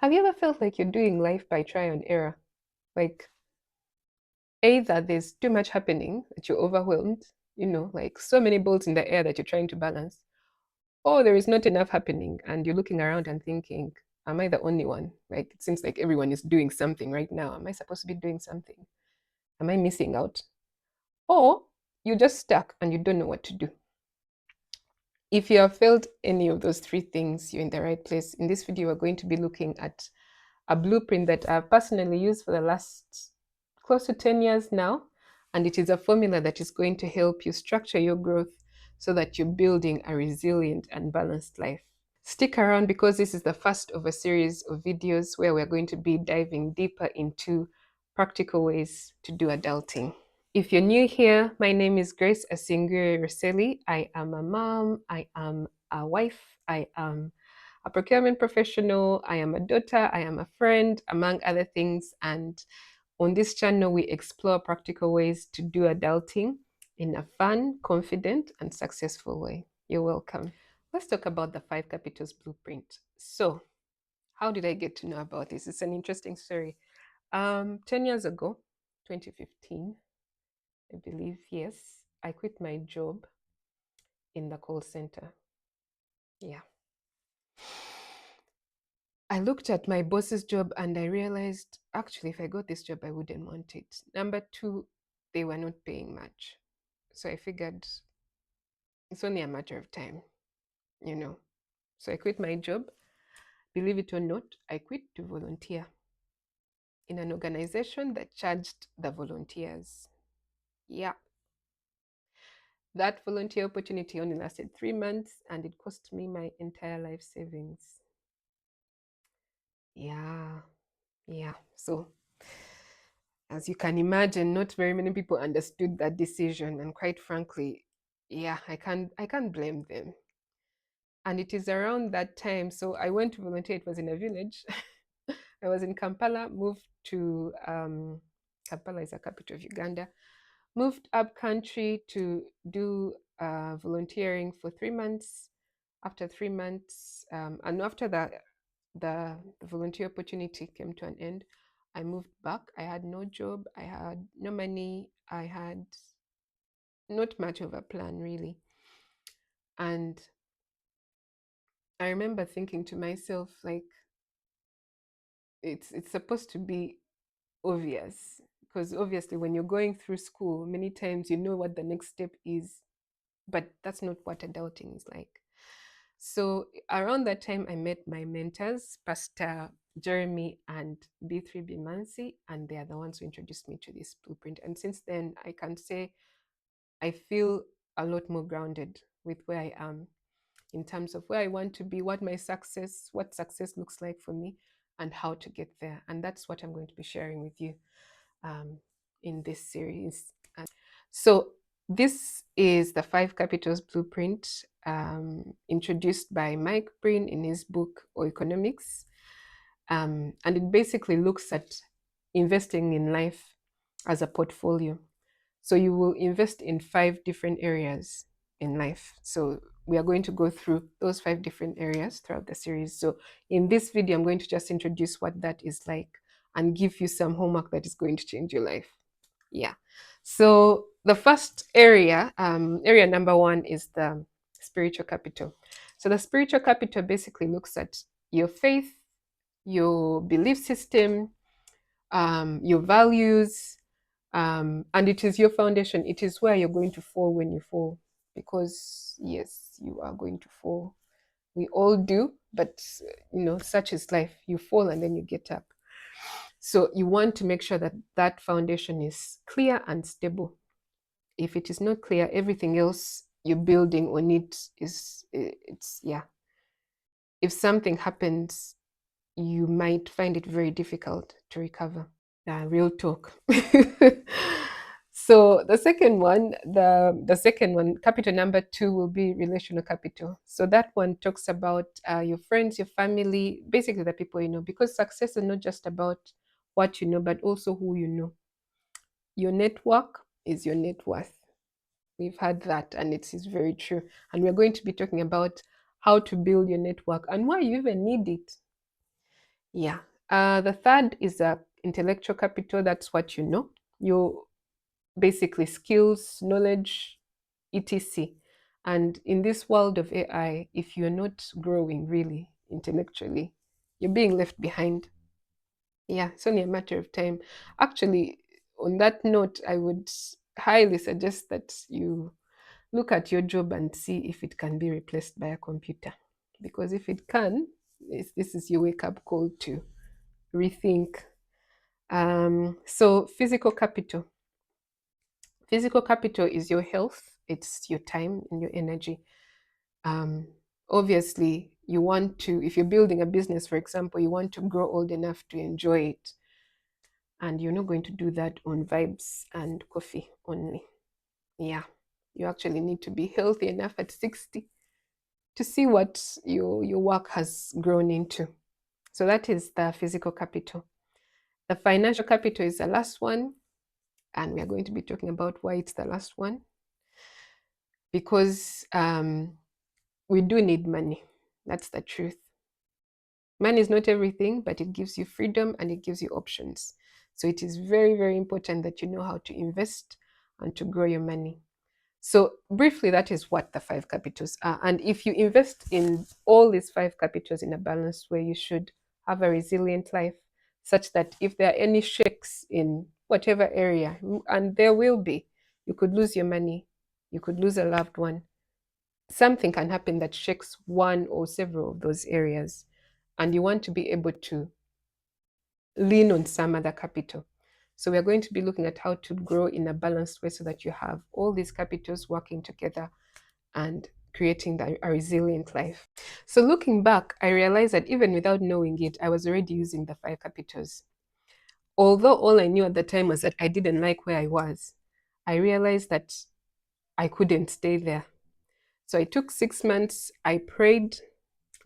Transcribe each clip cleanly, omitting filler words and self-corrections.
Have you ever felt like you're doing life by trial and error? Like either there's too much happening that you're overwhelmed, like so many balls in the air that you're trying to balance, or there is not enough happening and you're looking around and thinking, am I the only one? Like it seems like everyone is doing something right now. Am I supposed to be doing something? Am I missing out? Or you're just stuck and you don't know what to do. If you have felt any of those three things, you're in the right place. In this video, we're going to be looking at a blueprint that I've personally used for the last close to 10 years now. And it is a formula that is going to help you structure your growth so that you're building a resilient and balanced life. Stick around because this is the first of a series of videos where we're going to be diving deeper into practical ways to do adulting. If you're new here, my name is Grace Asingure Roseli. I am a mom, I am a wife, I am a procurement professional, I am a daughter, I am a friend, among other things. And on this channel, we explore practical ways to do adulting in a fun, confident, and successful way. You're welcome. Let's talk about the 5 Capitals blueprint. So, how did I get to know about this? It's an interesting story. 10 years ago, 2015, I believe, yes, I quit my job in the call center. Yeah. I looked at my boss's job and I realized actually, if I got this job, I wouldn't want it. Number two, they were not paying much. So I figured it's only a matter of time, you know. So I quit my job. Believe it or not, I quit to volunteer in an organization that charged the volunteers. Yeah. That volunteer opportunity only lasted 3 months and it cost me my entire life savings. Yeah. Yeah. So as you can imagine, not very many people understood that decision. And quite frankly, yeah, I can't blame them. And it is around that time. So I went to volunteer, it was in a village. I was in Kampala, moved to Kampala is a capital of Uganda, moved up country to do volunteering for 3 months. After 3 months, and after that, the volunteer opportunity came to an end. I moved back. I had no job. I had no money. I had not much of a plan, really. And I remember thinking to myself, like, it's supposed to be obvious because obviously when you're going through school, many times you know what the next step is, but that's not what adulting is like. So around that time, I met my mentors, Pastor Jeremy and B3 Bimansi, and they are the ones who introduced me to this blueprint. And since then, I can say I feel a lot more grounded with where I am in terms of where I want to be, what success looks like for me, and how to get there. And that's what I'm going to be sharing with you um, in this series. So this is the 5 Capitals blueprint introduced by Mike Breen in his book or Economics. And it basically looks at investing in life as a portfolio. So you will invest in 5 different areas in life. So we are going to go through those 5 different areas throughout the series. So in this video, I'm going to just introduce what that is like and give you some homework that is going to change your life. Yeah. So the first area, area number one, is the spiritual capital. So the spiritual capital basically looks at your faith, your belief system, your values, and it is your foundation. It is where you're going to fall when you fall, because yes, you are going to fall. We all do, but such is life. You fall and then you get up. So you want to make sure that that foundation is clear and stable. If it is not clear, everything else you're building on it's yeah. If something happens, you might find it very difficult to recover. Real talk. So the second one, capital number two, will be relational capital. So that one talks about your friends, your family, basically the people you know, because success is not just about what you know, but also who you know. Your network is your net worth. We've had that, and it is very true. And we're going to be talking about how to build your network and why you even need it. Yeah. The third is intellectual capital. That's what you know. You basically skills, knowledge, etc. And in this world of AI, if you're not growing really intellectually, you're being left behind. Yeah, it's only a matter of time. Actually, on that note, I would highly suggest that you look at your job and see if it can be replaced by a computer. Because if it can, this is your wake up call to rethink. So, physical capital. Physical capital is your health, it's your time and your energy. Um, Obviously, you want to, if you're building a business, for example, you want to grow old enough to enjoy it. And you're not going to do that on vibes and coffee only. Yeah, you actually need to be healthy enough at 60 to see what your work has grown into. So that is the physical capital. The financial capital is the last one, and we are going to be talking about why it's the last one. Because we do need money. That's the truth. Money is not everything, but it gives you freedom and it gives you options. So it is very, very important that you know how to invest and to grow your money. So, briefly, that is what the 5 capitals are. And if you invest in all these 5 capitals in a balanced way, you should have a resilient life, such that if there are any shakes in whatever area, and there will be, you could lose your money, you could lose a loved one, something can happen that shakes one or several of those areas, and you want to be able to lean on some other capital. So we're going to be looking at how to grow in a balanced way so that you have all these capitals working together and creating a resilient life. So looking back, I realized that even without knowing it, I was already using the 5 capitals. Although all I knew at the time was that I didn't like where I was, I realized that I couldn't stay there. So I took 6 months, I prayed,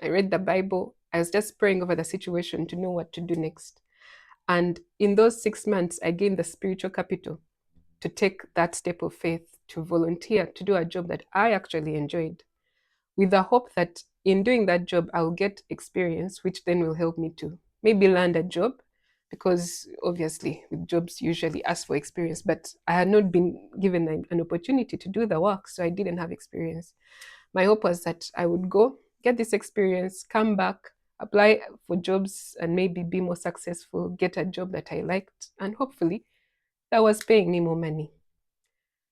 I read the Bible. I was just praying over the situation to know what to do next. And in those 6 months, I gained the spiritual capital to take that step of faith, to volunteer, to do a job that I actually enjoyed, with the hope that in doing that job, I'll get experience, which then will help me to maybe land a job. Because obviously, with jobs, you usually ask for experience, but I had not been given an opportunity to do the work, so I didn't have experience. My hope was that I would go, get this experience, come back, apply for jobs, and maybe be more successful, get a job that I liked, and hopefully that was paying me more money.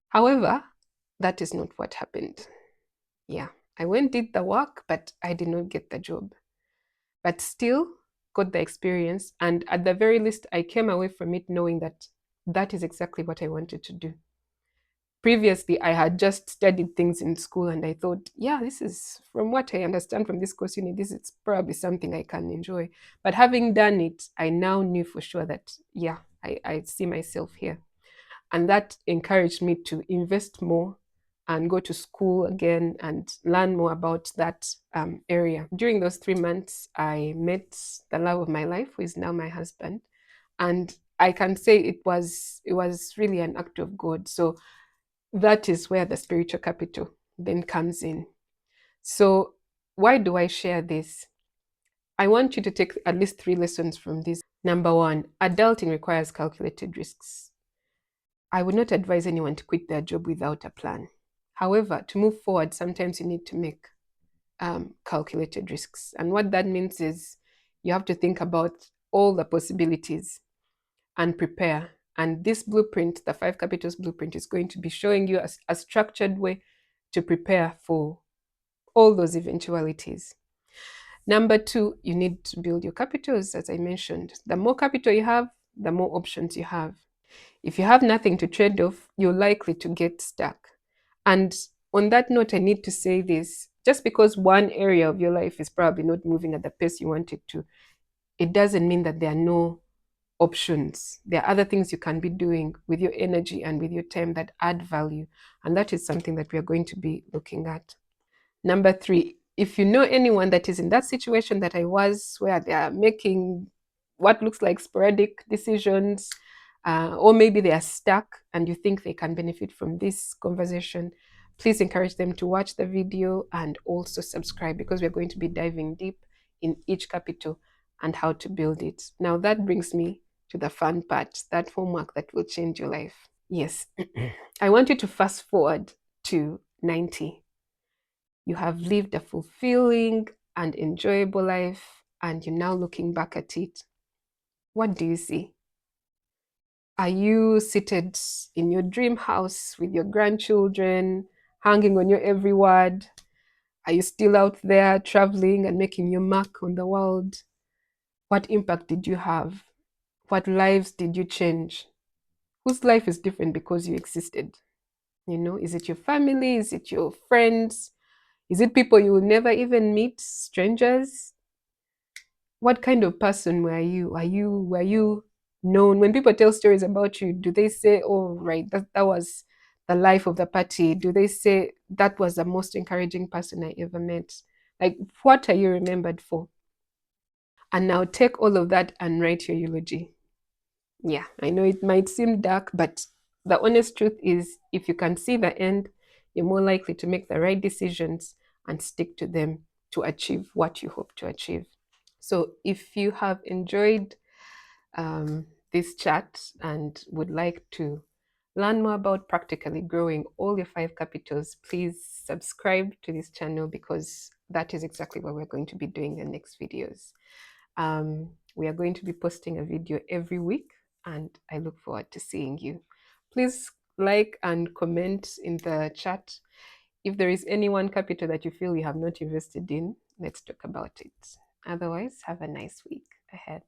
However, that is not what happened. Yeah, I went, did the work, but I did not get the job. But still got the experience. And at the very least, I came away from it knowing that that is exactly what I wanted to do. Previously, I had just studied things in school and I thought, yeah, this is, from what I understand from this course unit, this is probably something I can enjoy. But having done it, I now knew for sure that, yeah, I see myself here. And that encouraged me to invest more and go to school again and learn more about that area. During those 3 months, I met the love of my life, who is now my husband. And I can say it was really an act of God. So that is where the spiritual capital then comes in. So why do I share this? I want you to take at least 3 lessons from this. Number one, adulting requires calculated risks. I would not advise anyone to quit their job without a plan. However, to move forward, sometimes you need to make calculated risks. And what that means is you have to think about all the possibilities and prepare. And this blueprint, the 5 capitals blueprint, is going to be showing you a structured way to prepare for all those eventualities. Number two, you need to build your capitals, as I mentioned. The more capital you have, the more options you have. If you have nothing to trade off, you're likely to get stuck. And on that note, I need to say this: just because one area of your life is probably not moving at the pace you want it to, it doesn't mean that there are no options. There are other things you can be doing with your energy and with your time that add value. And that is something that we are going to be looking at. Number three, if you know anyone that is in that situation that I was, where they are making what looks like sporadic decisions, or maybe they are stuck and you think they can benefit from this conversation, please encourage them to watch the video and also subscribe, because we're going to be diving deep in each capital and how to build it. Now, that brings me to the fun part, that homework that will change your life. Yes, I want you to fast forward to 90. You have lived a fulfilling and enjoyable life, and you're now looking back at it. What do you see? Are you seated in your dream house with your grandchildren, hanging on your every word? Are you still out there traveling and making your mark on the world? What impact did you have? What lives did you change? Whose life is different because you existed? Is it your family? Is it your friends? Is it people you will never even meet, strangers? What kind of person were you known? When people tell stories about you, do they say, oh, right, that was the life of the party? Do they say that was the most encouraging person I ever met? Like, what are you remembered for? And now take all of that and write your eulogy. Yeah, I know it might seem dark, but the honest truth is if you can see the end, you're more likely to make the right decisions and stick to them to achieve what you hope to achieve. So if you have enjoyed this chat and would like to learn more about practically growing all your 5 capitals, please subscribe to this channel because that is exactly what we're going to be doing in the next videos. We are going to be posting a video every week, and I look forward to seeing you. Please like and comment in the chat. If there is any one capital that you feel you have not invested in, let's talk about it. Otherwise, have a nice week ahead.